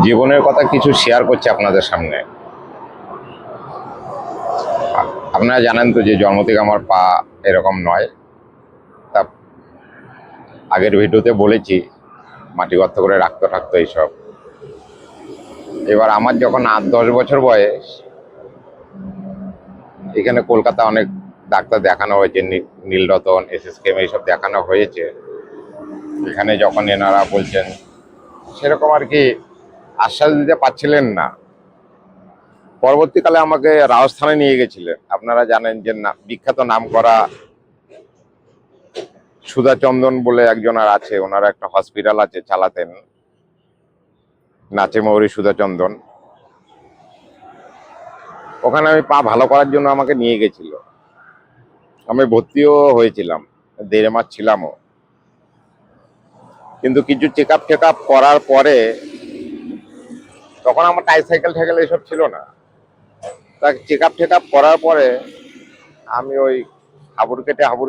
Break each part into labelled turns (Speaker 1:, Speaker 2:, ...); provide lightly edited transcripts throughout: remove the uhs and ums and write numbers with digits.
Speaker 1: জীবনের কথা কিছু শেয়ার করছি আপনাদের সামনে। আপনারা জানেন তো যে জন্ম থেকে আমার পা এরকম নয়। তা আগের ভিডিওতে বলেছি মাটি গর্ত করে রাখতো এইসব। এবার আমার যখন 8-10 বছর বয়স, এখানে কলকাতা অনেক ডাক্তার দেখানো হয়েছে, নীলরতন, SSKM এইসব দেখানো হয়েছে। এখানে যখন এনারা বলছেন সেরকম আর কি আশ্বাস দিতে পারছিলেন না। পরবর্তীকালে আমাকে রাজস্থানে নিয়ে গেছিলেন। আপনারা জানেন যে বিখ্যাত নাম করা সুধা চন্দন বলে একজন আর আছে, ওনারা একটা হসপিটাল আছে, চালাতেন নাচে মৌরি সুধা চন্দন। ওখানে আমি পা ভালো করার জন্য আমাকে নিয়ে গেছিল। আমি ভর্তিও হয়েছিলাম, 1.5 মাস ছিলামও। কিন্তু কিছু চেক আপ করার পরে, তখন আমার টাইসাইকেল ঠাইকেল এসব ছিল না। তা চেক আপ করার পরে আমি ওই হাবুর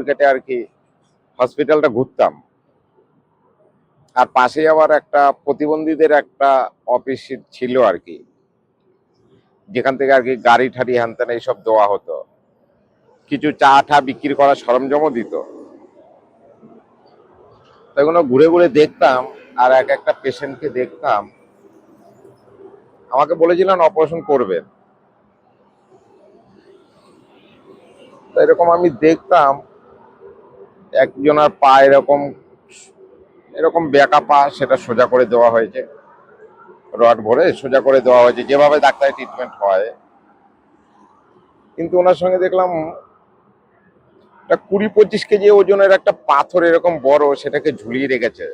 Speaker 1: কেটে আর কি হসপিটালটা ঘুরতাম। আর পাশেই আবার একটা প্রতিবন্ধীদের একটা অফিস ছিল আর কি, যেখান থেকে আর কি গাড়ি ঠাড়ি হ্যানত্যান এইসব দেওয়া হতো। কিছু চা ঠা বিক্রি করার সরঞ্জামও দিত। সেগুলো ঘুরে ঘুরে দেখতাম, আর এক একটা পেশেন্টকে দেখতাম। আমাকে বলেছিলেন অপারেশন করবেন। তো এরকম আমি দেখতাম একজনের পা এরকম এরকম বেঁকা পা, সেটা সোজা করে দেওয়া হয়েছে, রড ভরে সোজা করে দেওয়া হয়েছে যেভাবে ডাক্তারি ট্রিটমেন্ট হয়। কিন্তু ওনার সঙ্গে দেখলাম একটা 20-25 কেজি ওজনের একটা পাথর এরকম বড়, সেটাকে ঝুলিয়ে রেখেছে।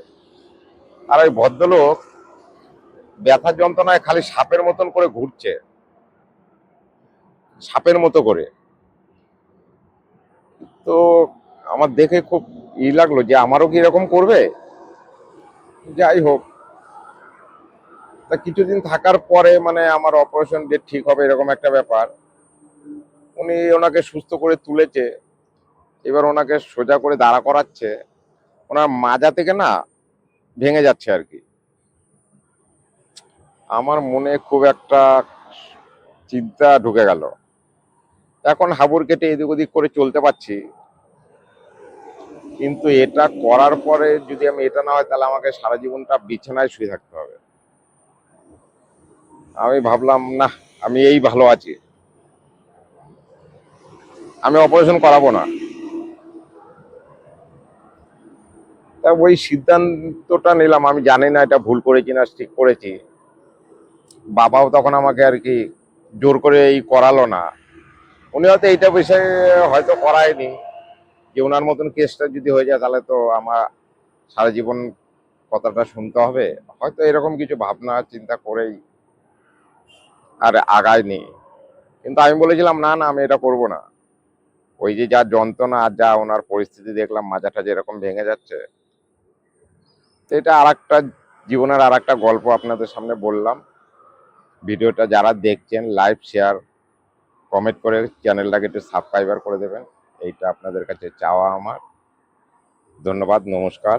Speaker 1: আর ওই ভদ্রলোক ব্যথার যন্ত্রণায় খালি সাপের মতন করে ঘুরছে, সাপের মতো করে। তো আমার দেখে খুব লাগলো যে আমারও কি এরকম করবে। যাই হোক, তা কিছুদিন থাকার পরে মানে আমার অপারেশন ডেট ঠিক হবে এরকম একটা ব্যাপার। ওনাকে সুস্থ করে তুলেছে। এবার ওনাকে সোজা করে দাঁড়া করাচ্ছে। ওনার মাজা থেকে না ভেঙে যাচ্ছে আর কি। আমার মনে খুব একটা চিন্তা ঢুকে গেল। এখন হাবুর কেটে এদিক ওদিক করে চলতে পারছি, কিন্তু এটা করার পরে যদি আমি এটা না হয়, তাহলে আমাকে সারা জীবনটা বিছানায় শুয়ে থাকতে হবে। আমি ভাবলাম না, আমি এই ভালো আছি, আমি অপারেশন করাবো না। তা ওই সিদ্ধান্তটা নিলাম। আমি জানি না এটা ভুল করেছি না ঠিক করেছি। বাবাও তখন আমাকে আর কি জোর করে এই করালো না। উনি হয়তো এইটা বিষয়ে হয়তো করায়নি, যে ওনার মতন কেসটা যদি হয়ে যায় তাহলে তো আমার সারা জীবন কথাটা শুনতে হবে। হয়তো এরকম কিছু ভাবনা চিন্তা করেই আর আগায়নি। কিন্তু আমি বলেছিলাম না না, আমি এটা করব না। ওই যে যা যন্ত্রণা আর যা ওনার পরিস্থিতি দেখলাম, মাজাটা যেরকম ভেঙে যাচ্ছে, তো এটা আর একটা জীবনের আর একটা গল্প আপনাদের সামনে বললাম। ভিডিওটা যারা দেখছেন লাইক শেয়ার কমেন্ট করে চ্যানেলটাকে একটু সাবস্ক্রাইবার করে দেবেন, এইটা আপনাদের কাছে চাওয়া আমার। ধন্যবাদ, নমস্কার।